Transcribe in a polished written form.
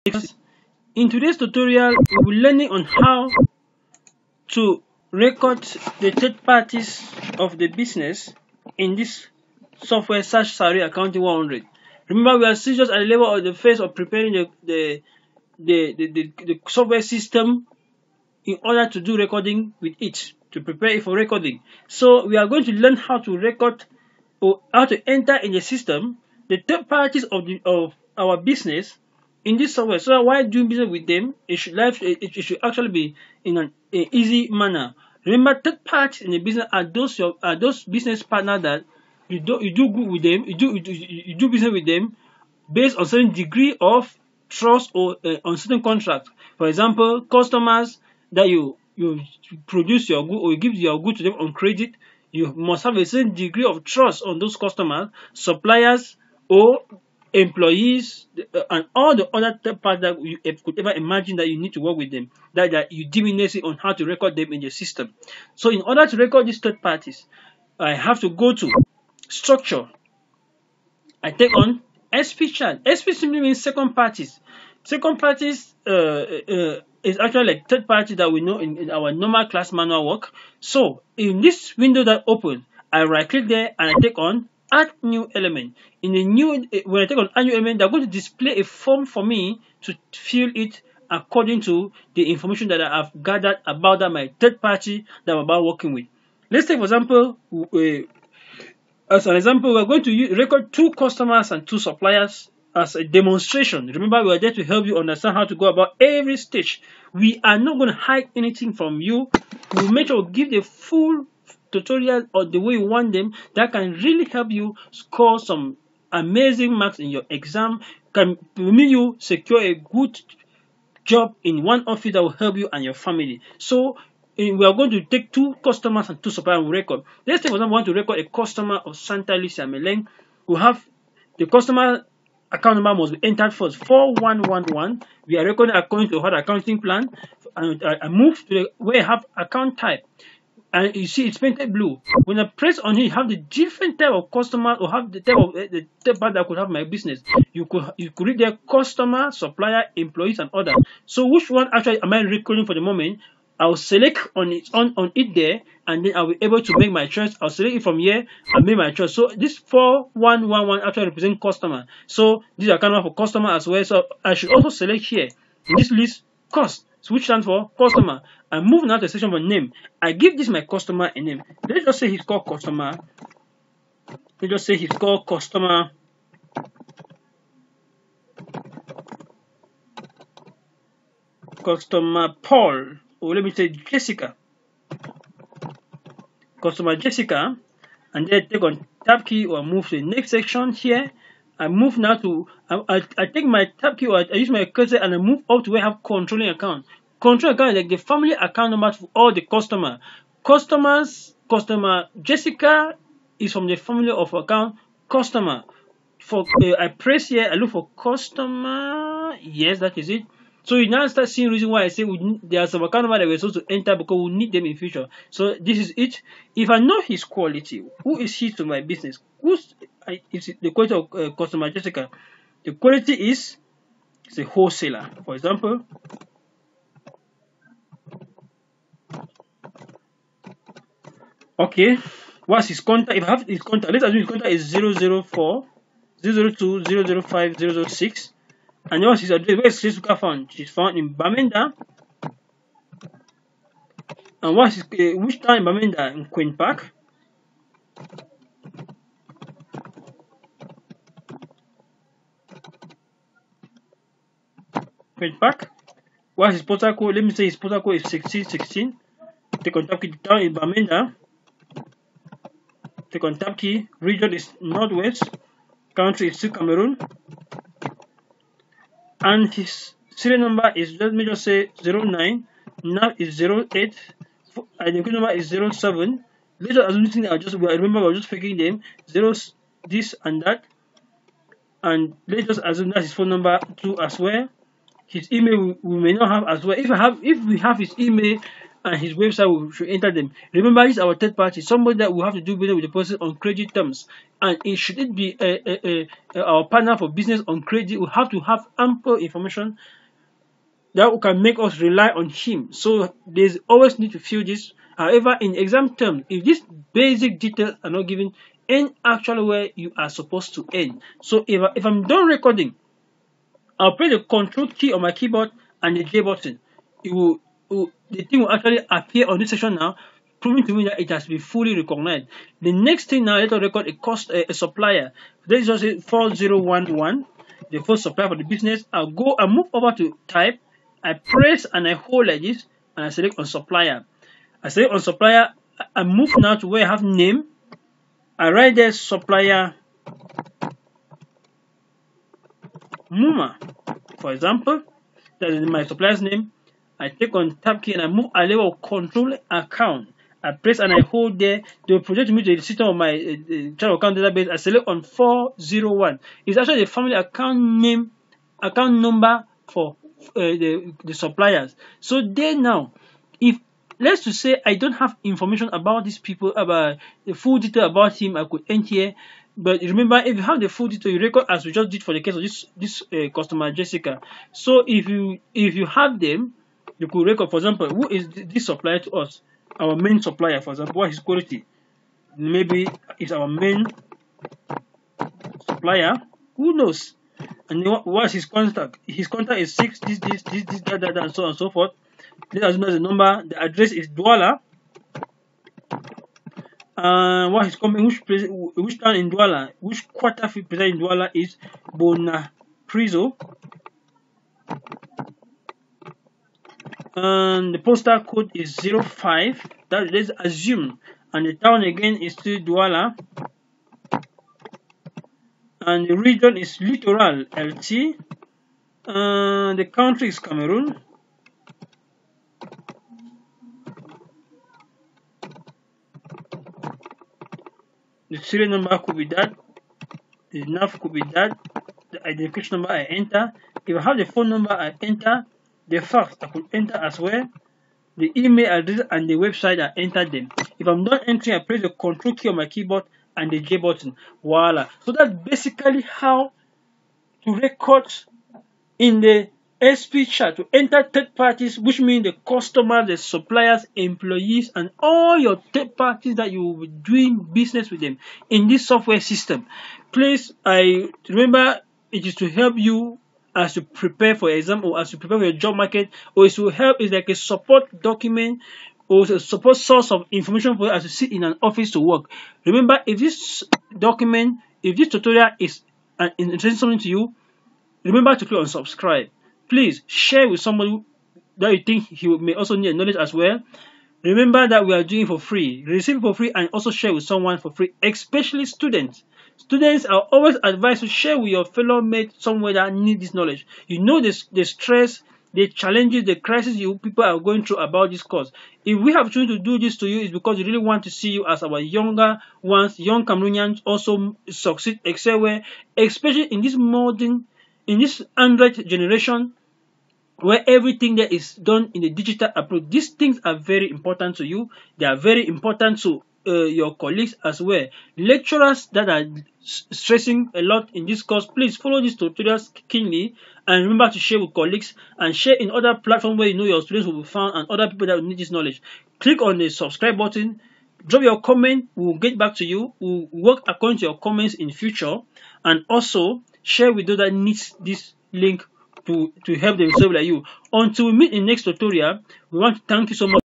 In today's tutorial, we'll be learning on how to record the third parties of the business in this software Search Sari Accounting 100. Remember, we are still just at the level of the phase of preparing the software system in order to do recording with it, to prepare it for recording. So we are going to learn how to record or how to enter in the system the third parties of our business in this software. So while doing business with them, it should actually be in an easy manner. Remember, third parties in the business are those business partners that you do good with them, you do business with them based on certain degree of trust or on certain contracts. For example, customers that you produce your good or you give your good to them on credit, you must have a certain degree of trust on those customers, suppliers, or employees, and all the other third parties that you could ever imagine that you need to work with them, that you deem necessary on how to record them in your system. So in order to record these third parties, I have to go to structure. I take on SP chart. SP simply means second parties. Second parties is actually like third party that we know in our normal class manual work. So in this window that open, I right click there and I take on add new element. In the new when I take on add new element, they're going to display a form for me to fill it according to the information that I have gathered about that my third party that I'm about working with. Let's take for example as an example, we're going to record 2 customers and 2 suppliers as a demonstration. Remember, we are there to help you understand how to go about every stage. We are not going to hide anything from you. We'll make sure we give the full tutorial or the way you want them that can really help you score some amazing marks in your exam, can permit you secure a good job in one office that will help you and your family. So we are going to take 2 customers and 2 suppliers and record. Let's say for example, we want to record a customer of Santa Alicia Meleng. We have the customer account number must be entered first, 4111. We are recording according to our accounting plan. And I move to where I have account type. And you see it's painted blue. When I press on it, you have the different type of customer or have the type of the type that could have my business. You could read their customer, supplier, employees, and other. So which one actually am I recording for the moment? I'll select on it there, and then I'll be able to make my choice. I'll select it from here and make my choice. So this 4111 actually represents customer. So these are kind of for customer as well. So I should also select here in this list cost, which stands for customer. I move now to the section for name. I give this my customer a name. Let's just say he's called customer. Let's just say he's called customer Paul. Or let me say Jessica. Customer Jessica. And then take on tab key or move to the next section here. I move now to I take my tab key or I use my cursor and I move up to where I have controlling account. Control account is like the family account numbers for all the customer. Customer Jessica is from the family of account customer. For I press here, I look for customer. Yes, that is it. So you now start seeing reason why I say there are some account number that we're supposed to enter because we need them in future. So this is it. If I know his quality, who is he to my business? Is the quality of customer Jessica? The quality is a wholesaler, for example. Okay, what's his contact? If I have his contact, let's assume his contact is 004 002 005 006. And what's his address? Where is Jessica found? She's found in Bamenda. And what's his, which town in Bamenda? In Queen Park. Queen Park. What's his postal code? Let me say his postal code is 1616. Take on tab key, town in Bamenda. Take on tab key. Region is Northwest. Country is still Cameroon. And his serial number is, let me just say 09. Now is 08. Identification number is 07. Later, as anything, I remember I was just faking them. This and that. And let's just assume that's his phone number too as well. His email we may not have as well. If we have his email, and his website should enter them. Remember, this is our third party, somebody that will have to do business with the person on credit terms. And should it be our partner for business on credit, we have to have ample information that can make us rely on him. So there's always need to fill this. However, in exam terms, if these basic details are not given, end actually where you are supposed to end. So if I'm done recording, I'll press the control key on my keyboard and the J button. The thing will actually appear on this section now, proving to me that it has been fully recognized. The next thing now, let us record a supplier. Let's just say 4011, the first supplier for the business. I'll go and move over to type. I press and I hold like this, and I select on supplier. I select on supplier. I move now to where I have name. I write there supplier Muma, for example. That is my supplier's name. I take on tab key and I move a level control account. I press and I hold there. They will project me to the system of my channel account database. I select on 401. It's actually the family account name, account number for the suppliers. So then now, if let's just say I don't have information about these people, about the full detail about him, I could enter here. But remember, if you have the full detail, you record as we just did for the case of this customer Jessica. So if you have them, you could record, for example, who is this supplier to us? Our main supplier, for example, what is quality? Maybe it's our main supplier. Who knows? And what's his contact? His contact is 6, this, that, and so on and so forth. Let us know the number. The address is Douala. What is coming? Which town in Douala? Which quarter present in Douala is Bonapriso. And the postal code is 05. Let's assume. And the town again is still Douala. And the region is Littoral LT. The country is Cameroon. The serial number could be that. The NAF could be that. The identification number I enter. If I have the phone number, I enter. The fax I could enter as well. The email address and the website I enter them. If I'm not entering, I press the control key on my keyboard and the J button. Voila. So that's basically how to record in the SP chart, to enter third parties, which means the customers, the suppliers, employees, and all your third parties that you will be doing business with them in this software system. Please, I remember it is to help you as you prepare for exam, or as you prepare for your job market, or it will help. It's like a support document or a support source of information for you as you sit in an office to work. Remember, if this document, if this tutorial is interesting something to you, remember to click on subscribe. Please share with somebody that you think he may also need knowledge as well. Remember that we are doing it for free. Receive it for free and also share with someone for free, especially students. Students are always advised to share with your fellow mates somewhere that need this knowledge. You know the stress, the challenges, the crisis people are going through about this course. If we have chosen to do this to you, it's because we really want to see you as our younger ones, young Cameroonians, also succeed, excel well, especially in this modern, in this Android generation, where everything there is done in a digital approach. These things are very important to you. They are very important to your colleagues as well. Lecturers that are stressing a lot in this course, please follow these tutorials keenly and remember to share with colleagues and share in other platforms where you know your students will be found and other people that will need this knowledge. Click on the subscribe button, drop your comment, we'll get back to you. We'll work according to your comments in future, and also share with those that needs this link to help themselves like you. Until we meet in the next tutorial, we want to thank you so much.